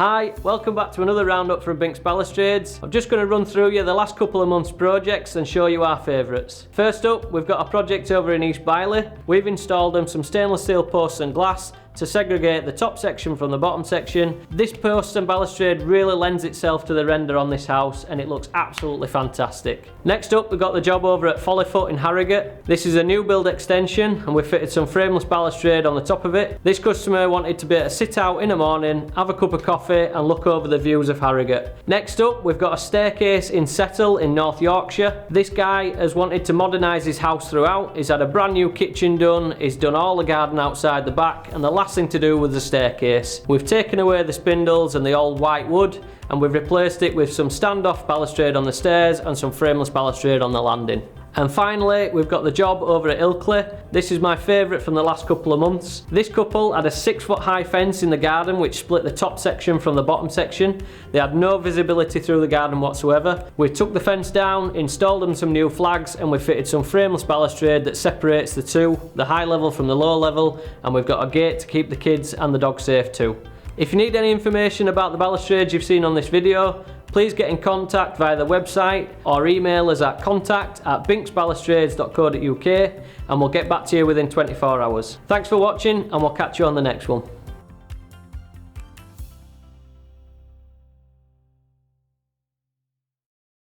Hi, welcome back to another roundup from Binks Balustrades. I'm just going to run through you the last couple of months' projects and show you our favourites. First up, we've got a project over in East Byley. We've installed some stainless steel posts and glass to segregate the top section from the bottom section. This post and balustrade really lends itself to the render on this house and it looks absolutely fantastic. Next up, we've got the job over at Folly Foot in Harrogate. This is a new build extension and we've fitted some frameless balustrade on the top of it. This customer wanted to be able to sit out in the morning, have a cup of coffee and look over the views of Harrogate. Next up, we've got a staircase in Settle in North Yorkshire. This guy has wanted to modernise his house throughout. He's had a brand new kitchen done, he's done all the garden outside the back, and the last thing to do with the staircase. We've taken away the spindles and the old white wood and we've replaced it with some standoff balustrade on the stairs and some frameless balustrade on the landing. And finally, we've got the job over at Ilkley. This is my favourite from the last couple of months. This couple had a 6-foot high fence in the garden which split the top section from the bottom section. They had no visibility through the garden whatsoever. We took the fence down, installed them some new flags, and we fitted some frameless balustrade that separates the two, the high level from the low level, and we've got a gate to keep the kids and the dog safe too. If you need any information about the balustrades you've seen on this video, please get in contact via the website or email us at contact@binksbalustrades.co.uk and we'll get back to you within 24 hours. Thanks for watching and we'll catch you on the next one.